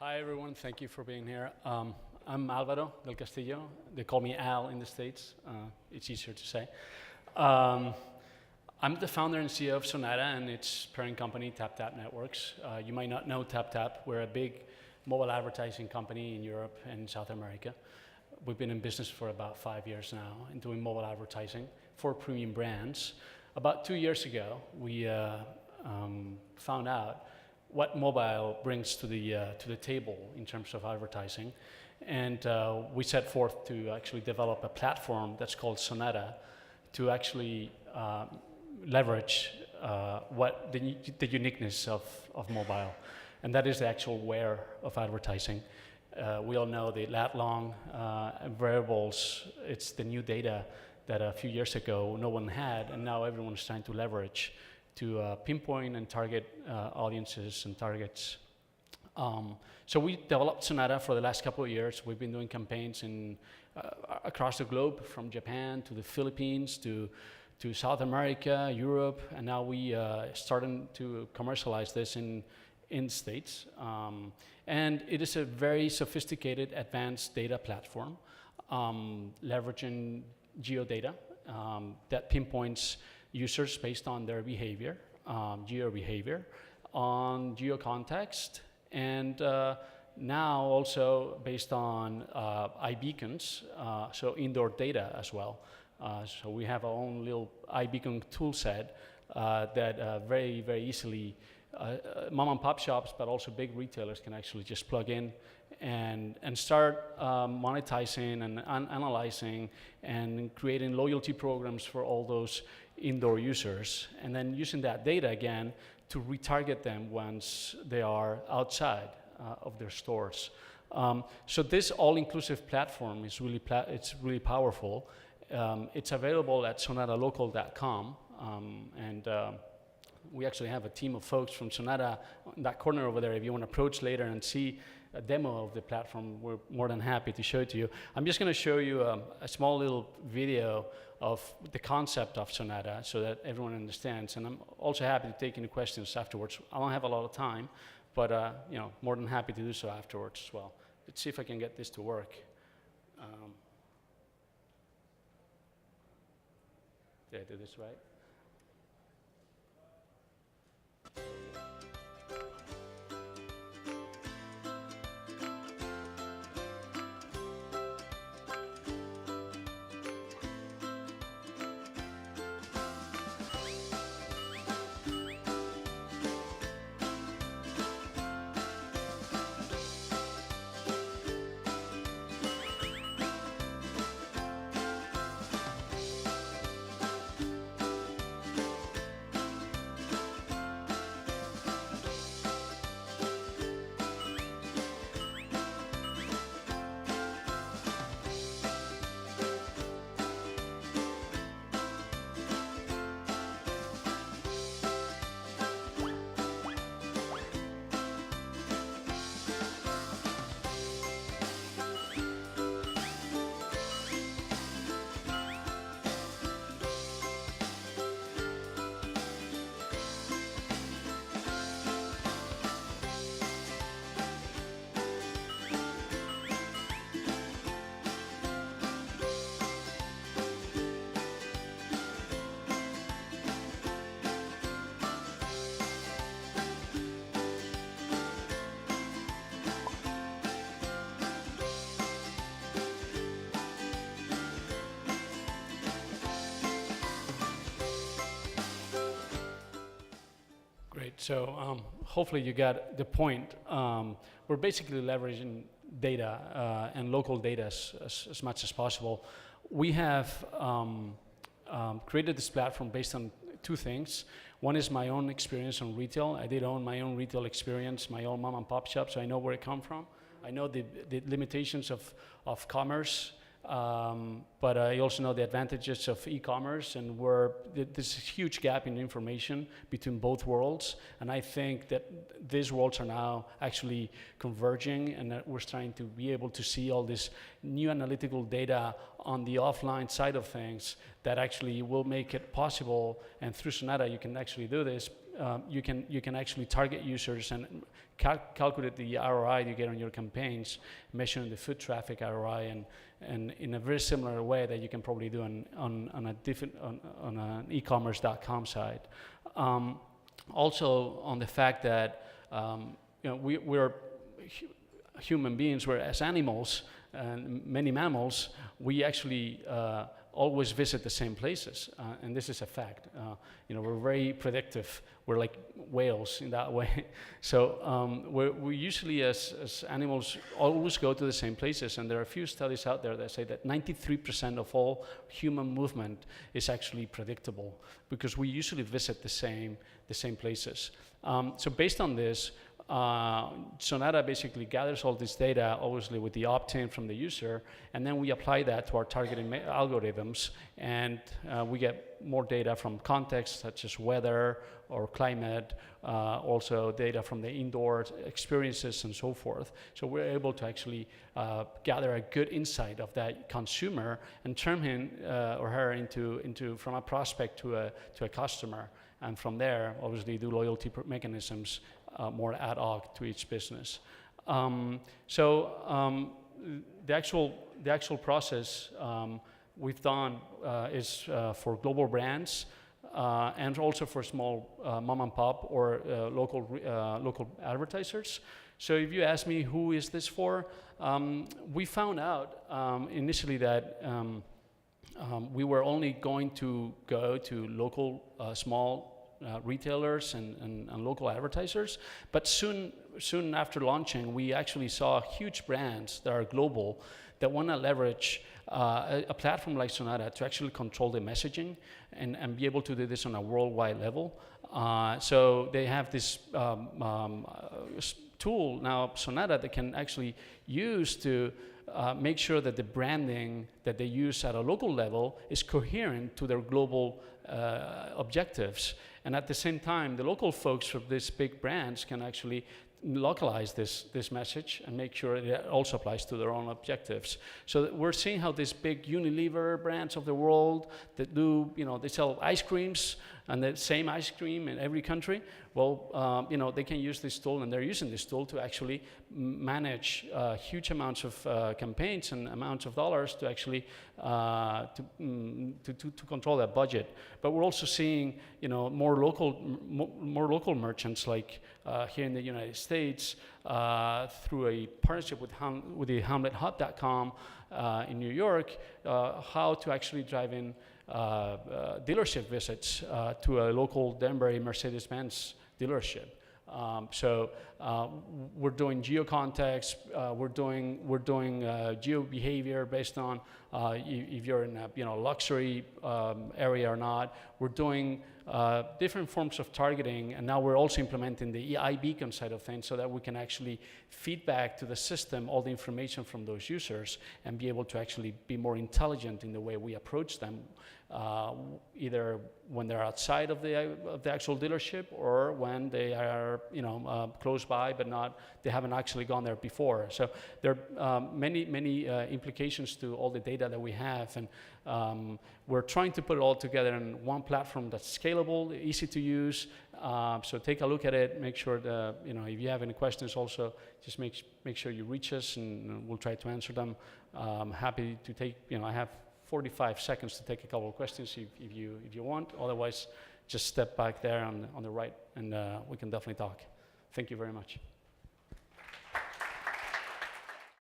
Hi everyone, thank you for being here. I'm Alvaro Del Castillo. They call me Al in the States. It's easier to say. Um, I'm the founder and CEO of Sonata and its parent company, TapTap Networks. You might not know TapTap. We're a big mobile advertising company in Europe and South America. We've been in business for about 5 years now and doing mobile advertising for premium brands. About 2 years ago, we found out what mobile brings to the table in terms of advertising. And we set forth to actually develop a platform that's called Sonata to actually leverage what the uniqueness of mobile. And that is the actual where of advertising. We all know the lat long variables. It's the new data that a few years ago no one had, and now everyone's trying to leverage to pinpoint and target audiences and targets. So we developed Sonata for the last couple of years. We've been doing campaigns across the globe, from Japan to the Philippines to South America, Europe, and now we starting to commercialize this in the States. And it is a very sophisticated, advanced data platform, leveraging geodata that pinpoints users based on their behavior, geo behavior, on geo context, and now also based on iBeacons, so indoor data as well. So we have our own little iBeacon tool set that very, very easily mom and pop shops, but also big retailers can actually just plug in and start monetizing and analyzing and creating loyalty programs for all those indoor users, and then using that data again to retarget them once they are outside of their stores. So this all-inclusive platform is it's really powerful. It's available at sonatalocal.com, and we actually have a team of folks from Sonata in that corner over there. If you want to approach later and see a demo of the platform, we're more than happy to show it to you. I'm just going to show you a small little video of the concept of Sonata so that everyone understands. And I'm also happy to take any questions afterwards. I don't have a lot of time, but more than happy to do so afterwards as well. Let's see if I can get this to work. Did I do this right? So hopefully you got the point. We're basically leveraging data and local data as much as possible. We have created this platform based on two things. One is my own experience on retail. I did own my own retail experience, my own mom and pop shop, so I know where it come from. I know the limitations of commerce, but I also know the advantages of e-commerce, and where there's a huge gap in information between both worlds. And I think that these worlds are now actually converging, and that we're trying to be able to see all this new analytical data on the offline side of things that actually will make it possible. And through Sonata, you can actually do this you can actually target users and calculate the ROI you get on your campaigns, measuring the foot traffic ROI, and in a very similar way that you can probably do on an e-commerce.com site. Also on the fact that we're human beings, whereas animals and many mammals, we actually always visit the same places, and this is a fact. We're very predictive. We're like whales in that way. So we usually, as animals, always go to the same places, and there are a few studies out there that say that 93% of all human movement is actually predictable, because we usually visit the same places. So based on this, Sonata basically gathers all this data, obviously with the opt-in from the user, and then we apply that to our targeting algorithms, and we get more data from context such as weather or climate, also data from the indoor experiences and so forth. So we're able to actually gather a good insight of that consumer and turn him or her into from a prospect to a customer, and from there obviously do loyalty mechanisms more ad hoc to each business. The actual process we've done is for global brands and also for small mom and pop or local advertisers. So if you ask me who is this for, we found out initially that we were only going to go to local small retailers and local advertisers, but soon after launching, we actually saw huge brands that are global that want to leverage a platform like Sonata to actually control the messaging and be able to do this on a worldwide level. So they have this tool now, Sonata, that can actually use to make sure that the branding that they use at a local level is coherent to their global objectives. And at the same time, the local folks from these big brands can actually localize this message and make sure it also applies to their own objectives. So we're seeing how these big Unilever brands of the world that do, they sell ice creams and the same ice cream in every country. Well, they can use this tool, and they're using this tool to actually manage huge amounts of campaigns and amounts of dollars to actually to control that budget. But we're also seeing, more local merchants like here in the United States through a partnership with the HamletHub.com in New York, how to actually drive in dealership visits to a local Denver Mercedes-Benz dealership. So we're doing geo-context, we're doing geo-behavior based on if you're in a luxury area or not. We're doing different forms of targeting, and now we're also implementing the iBeacon side of things so that we can actually feed back to the system all the information from those users and be able to actually be more intelligent in the way we approach them, either when they're outside of the actual dealership or when they are close by but they haven't actually gone there before. So there are many implications to all the data that we have, and we're trying to put it all together in one platform that's scalable, easy to use. So take a look at it. Make sure that if you have any questions, also just make sure you reach us, and we'll try to answer them. Happy to take. I have 45 seconds to take a couple of questions if you want. Otherwise, just step back there on the right, and we can definitely talk. Thank you very much.